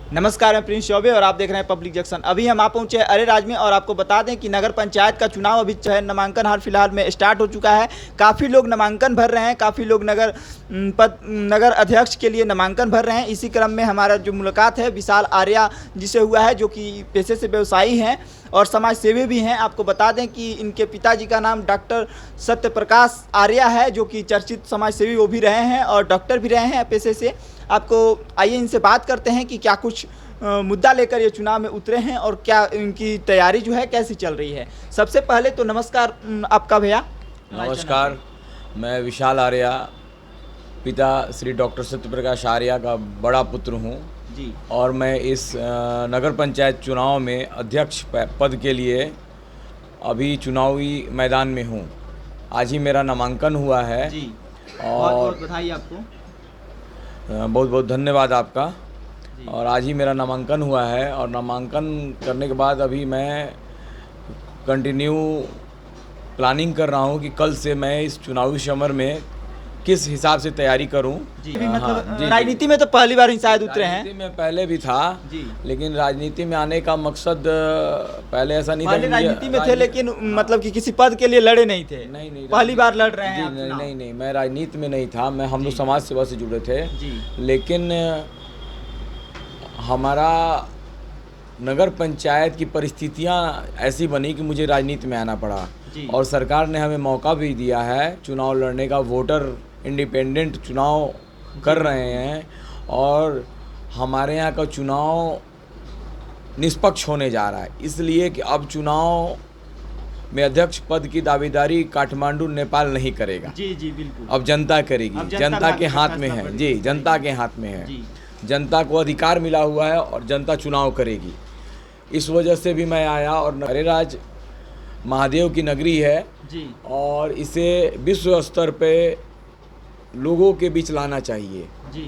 नमस्कार, मैं प्रिंस चौबे और आप देख रहे हैं पब्लिक जंक्शन। अभी हम आ पहुंचे हैं अरेराज में और आपको बता दें कि नगर पंचायत का चुनाव अभी जो है नामांकन हाल फिलहाल में स्टार्ट हो चुका है। काफ़ी लोग नामांकन भर रहे हैं, काफ़ी लोग नगर अध्यक्ष के लिए नामांकन भर रहे हैं। इसी क्रम में हमारा जो मुलाकात है विशाल आर्या जिसे हुआ है, जो कि पेशे से व्यवसायी हैं और समाज सेवी भी हैं। आपको बता दें कि इनके पिताजी का नाम डॉक्टर सत्यप्रकाश आर्या है, जो कि चर्चित समाज सेवी वो भी रहे हैं और डॉक्टर भी रहे हैं पेशे से। आपको आइए इनसे बात करते हैं कि क्या कुछ मुद्दा लेकर ये चुनाव में उतरे हैं और क्या इनकी तैयारी जो है कैसी चल रही है। सबसे पहले तो नमस्कार आपका भैया। नमस्कार, मैं विशाल आर्या, पिता श्री डॉक्टर सत्यप्रकाश आर्या का बड़ा पुत्र हूँ जी। और मैं इस नगर पंचायत चुनाव में अध्यक्ष पद के लिए अभी चुनावी मैदान में हूँ। आज ही मेरा नामांकन हुआ है जी। और बहुत बधाई आपको। बहुत बहुत धन्यवाद आपका। और आज ही मेरा नामांकन हुआ है और नामांकन करने के बाद अभी मैं कंटिन्यू प्लानिंग कर रहा हूँ कि कल से मैं इस चुनावी समर में किस हिसाब से तैयारी करूँ। जी। मतलब राजनीति में तो पहली बार ही शायद उतरे हैं। राजनीति में पहले भी था जी, लेकिन राजनीति में आने का मकसद पहले ऐसा नहीं था। पहले राजनीति में थे लेकिन मतलब कि किसी पद के लिए लड़े नहीं थे। नहीं, पहली बार लड़ रहे हैं आप नहीं, चुनाव। नहीं, मैं राजनीति में नहीं था। हम लोग समाज सेवा से जुड़े थे जी। लेकिन हमारा नगर पंचायत की परिस्थितियां ऐसी बनी कि मुझे राजनीति में आना पड़ा जी। और सरकार ने हमें मौका भी दिया है चुनाव लड़ने का। वोटर इंडिपेंडेंट चुनाव कर रहे हैं और हमारे यहाँ का चुनाव निष्पक्ष होने जा रहा है, इसलिए कि अब चुनाव में अध्यक्ष पद की दावेदारी काठमांडू नेपाल नहीं करेगा। जी जी बिल्कुल। अब जनता करेगी। अब जनता के हाथ में फैसला है। पड़ेगा। जी, जनता के हाथ में है। जी। जनता को अधिकार मिला हुआ है और जनता चुनाव करेगी। इस वजह से भी मैं आया। और अरेराज महादेव की नगरी है जी। और इसे विश्व स्तर पे लोगों के बीच लाना चाहिए। जी।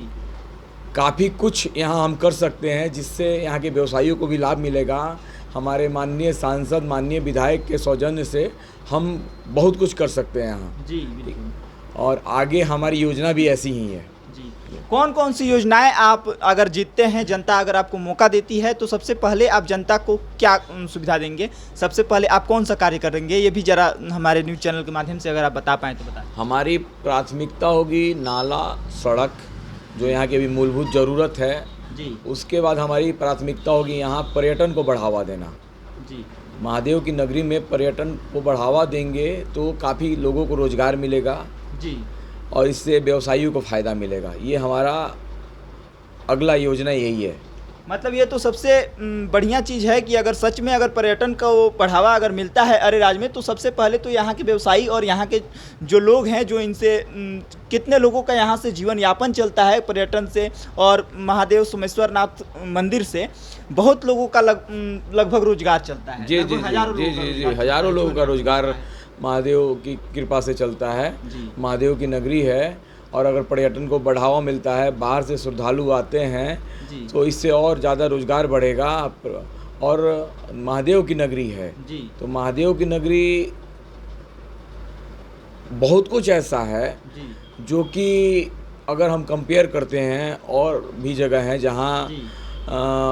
काफ़ी कुछ यहाँ हम कर सकते हैं जिससे यहाँ के व्यवसायियों को भी लाभ मिलेगा। हमारे माननीय सांसद, माननीय विधायक के सौजन्य से हम बहुत कुछ कर सकते हैं यहाँ। जी बिल्कुल। और आगे हमारी योजना भी ऐसी ही है। जी। कौन कौन सी योजनाएं आप अगर जीतते हैं, जनता अगर आपको मौका देती है तो सबसे पहले आप जनता को क्या सुविधा देंगे? सबसे पहले आप कौन सा कार्य करेंगे? ये भी जरा हमारे न्यूज़ चैनल के माध्यम से अगर आप बता पाएँ तो बताएं। हमारी प्राथमिकता होगी नाला, सड़क, जो यहाँ की अभी मूलभूत ज़रूरत है। जी। उसके बाद हमारी प्राथमिकता होगी यहाँ पर्यटन को बढ़ावा देना। जी। महादेव की नगरी में पर्यटन को बढ़ावा देंगे तो काफ़ी लोगों को रोज़गार मिलेगा जी। और इससे व्यवसायियों को फ़ायदा मिलेगा। ये हमारा अगला योजना यही है। मतलब ये तो सबसे बढ़िया चीज़ है कि अगर सच में अगर पर्यटन का वो बढ़ावा अगर मिलता है अरेराज में, तो सबसे पहले तो यहाँ के व्यवसायी और यहाँ के जो लोग हैं, जो इनसे कितने लोगों का यहाँ से जीवन यापन चलता है पर्यटन से और महादेव सोमेश्वर नाथ मंदिर से बहुत लोगों का लगभग रोजगार चलता है। जी जी जी, हज़ारों लोगों का रोजगार महादेव की कृपा से चलता है। महादेव की नगरी है और अगर पर्यटन को बढ़ावा मिलता है, बाहर से श्रद्धालु आते हैं तो इससे और ज़्यादा रोजगार बढ़ेगा। और महादेव की नगरी है जी। तो महादेव की नगरी बहुत कुछ ऐसा है जी। जो कि अगर हम कंपेयर करते हैं और भी जगह हैं जहाँ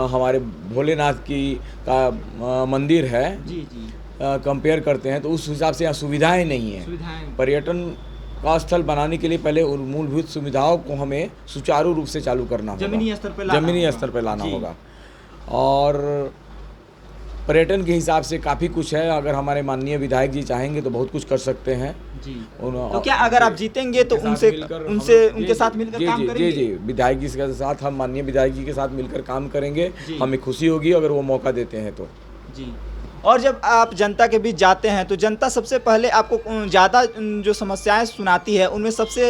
हमारे भोलेनाथ की का मंदिर है, जी जी, कंपेयर करते हैं तो उस हिसाब से यहाँ सुविधाएं नहीं हैं। पर्यटन का स्थल बनाने के लिए पहले मूलभूत सुविधाओं को हमें सुचारू रूप से चालू करना होगा, जमीनी स्तर पर लाना होगा। और पर्यटन के हिसाब से काफ़ी कुछ है। अगर हमारे माननीय विधायक जी चाहेंगे तो बहुत कुछ कर सकते हैं जी। तो क्या अगर आप जीतेंगे तो उनके साथ मिलकर काम करेंगे? जी, विधायक जी के साथ, हम माननीय विधायक जी के साथ मिलकर काम करेंगे। हमें खुशी होगी अगर वो मौका देते हैं तो जी। और जब आप जनता के बीच जाते हैं तो जनता सबसे पहले आपको ज़्यादा जो समस्याएं सुनाती है उनमें सबसे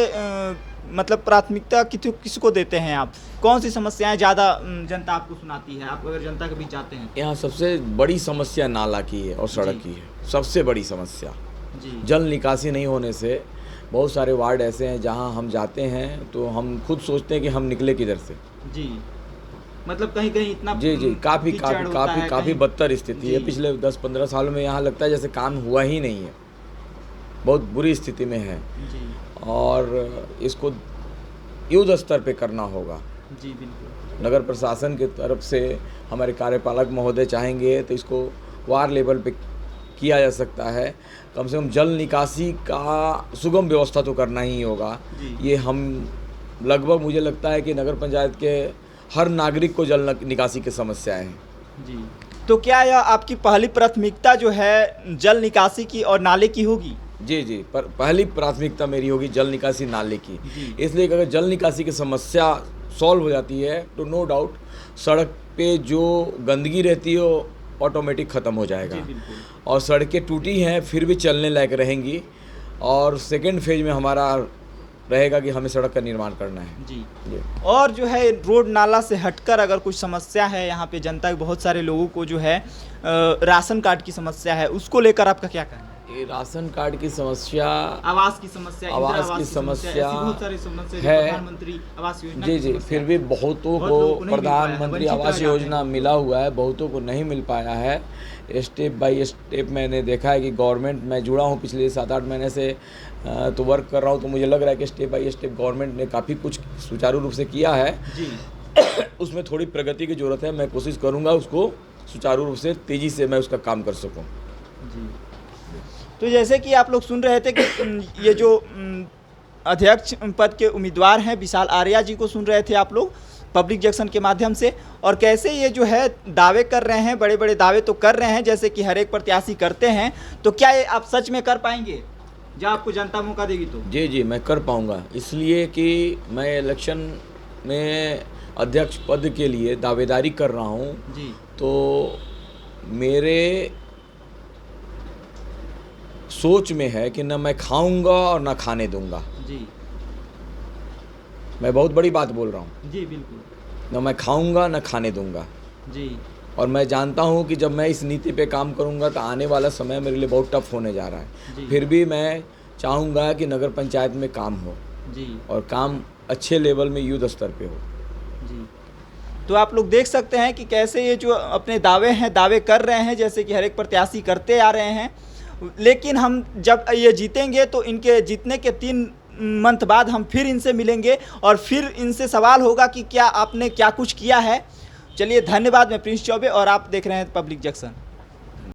मतलब प्राथमिकता किसको देते हैं आप? कौन सी समस्याएं ज़्यादा जनता आपको सुनाती है आप अगर जनता के बीच जाते हैं? यहाँ सबसे बड़ी समस्या नाला की है और सड़क की है। सबसे बड़ी समस्या जी। जल निकासी नहीं होने से बहुत सारे वार्ड ऐसे हैं जहाँ हम जाते हैं तो हम खुद सोचते हैं कि हम निकले किधर से। जी। मतलब कहीं कहीं इतना जी काफ़ी बदतर स्थिति है। पिछले 10-15 सालों में यहाँ लगता है जैसे काम हुआ ही नहीं है। बहुत बुरी स्थिति में है जी। और इसको युद्ध स्तर पे करना होगा। जी बिल्कुल। नगर प्रशासन की तरफ से हमारे कार्यपालक महोदय चाहेंगे तो इसको वार्ड लेवल पे किया जा सकता है। कम से कम जल निकासी का सुगम व्यवस्था तो करना ही होगा। ये हम लगभग मुझे लगता है कि नगर पंचायत के हर नागरिक को जल निकासी की समस्या है। जी, तो क्या यह आपकी पहली प्राथमिकता जो है जल निकासी की और नाले की होगी? जी जी, पर पहली प्राथमिकता मेरी होगी जल निकासी नाले की। इसलिए कि अगर जल निकासी की समस्या सॉल्व हो जाती है तो नो डाउट सड़क पे जो गंदगी रहती है वो ऑटोमेटिक ख़त्म हो जाएगा। और सड़कें टूटी हैं फिर भी चलने लायक रहेंगी। और सेकेंड फेज में हमारा रहेगा कि हमें सड़क का निर्माण करना है। जी। और जो है रोड नाला से हटकर अगर कुछ समस्या है यहाँ पे जनता के बहुत सारे लोगों को जो है राशन कार्ड की समस्या है, उसको लेकर आपका क्या कहना है? ये राशन कार्ड की समस्या, आवास की समस्या, आवास की समस्या बहुत सारी समस्या है। प्रधानमंत्री आवास योजना जी जी, फिर भी बहुतों को प्रधानमंत्री आवास योजना मिला हुआ है, बहुतों को नहीं मिल पाया है। स्टेप बाय स्टेप मैंने देखा है कि गवर्नमेंट, मैं जुड़ा हूँ पिछले 7-8 महीने से तो वर्क कर रहा हूँ, तो मुझे लग रहा है कि स्टेप बाय स्टेप गवर्नमेंट ने काफ़ी कुछ सुचारू रूप से किया है। जी। उसमें थोड़ी प्रगति की ज़रूरत है। मैं कोशिश करूँगा उसको सुचारू रूप से तेज़ी से मैं उसका काम कर सकूँ। जी। तो जैसे कि आप लोग सुन रहे थे कि ये जो अध्यक्ष पद के उम्मीदवार हैं विशाल आर्या जी को सुन रहे थे आप लोग पब्लिक जंक्शन के माध्यम से, और कैसे ये जो है दावे कर रहे हैं, बड़े बड़े दावे तो कर रहे हैं जैसे कि हर एक प्रत्याशी करते हैं, तो क्या ये आप सच में कर पाएंगे जब आपको जनता मौका देगी तो? जी जी, मैं कर पाऊँगा, इसलिए कि मैं इलेक्शन में अध्यक्ष पद के लिए दावेदारी कर रहा हूँ। जी। तो मेरे सोच में है कि न मैं खाऊंगा और न खाने दूंगा। जी। मैं बहुत बड़ी बात बोल रहा हूँ। जी बिल्कुल। न मैं खाऊंगा न खाने दूंगा। जी। और मैं जानता हूँ कि जब मैं इस नीति पे काम करूँगा तो आने वाला समय मेरे लिए बहुत टफ होने जा रहा है। फिर भी मैं चाहूँगा कि नगर पंचायत में काम हो। जी। और काम अच्छे लेवल में युद्ध स्तर पे हो। जी। तो आप लोग देख सकते हैं कि कैसे ये जो अपने दावे कर रहे हैं जैसे कि हर एक प्रत्याशी करते आ रहे हैं, लेकिन हम जब ये जीतेंगे तो इनके जीतने के 3 मंथ बाद हम फिर इनसे मिलेंगे और फिर इनसे सवाल होगा कि क्या आपने क्या कुछ किया है। चलिए धन्यवाद। मैं प्रिंस चौबे और आप देख रहे हैं पब्लिक जंक्शन।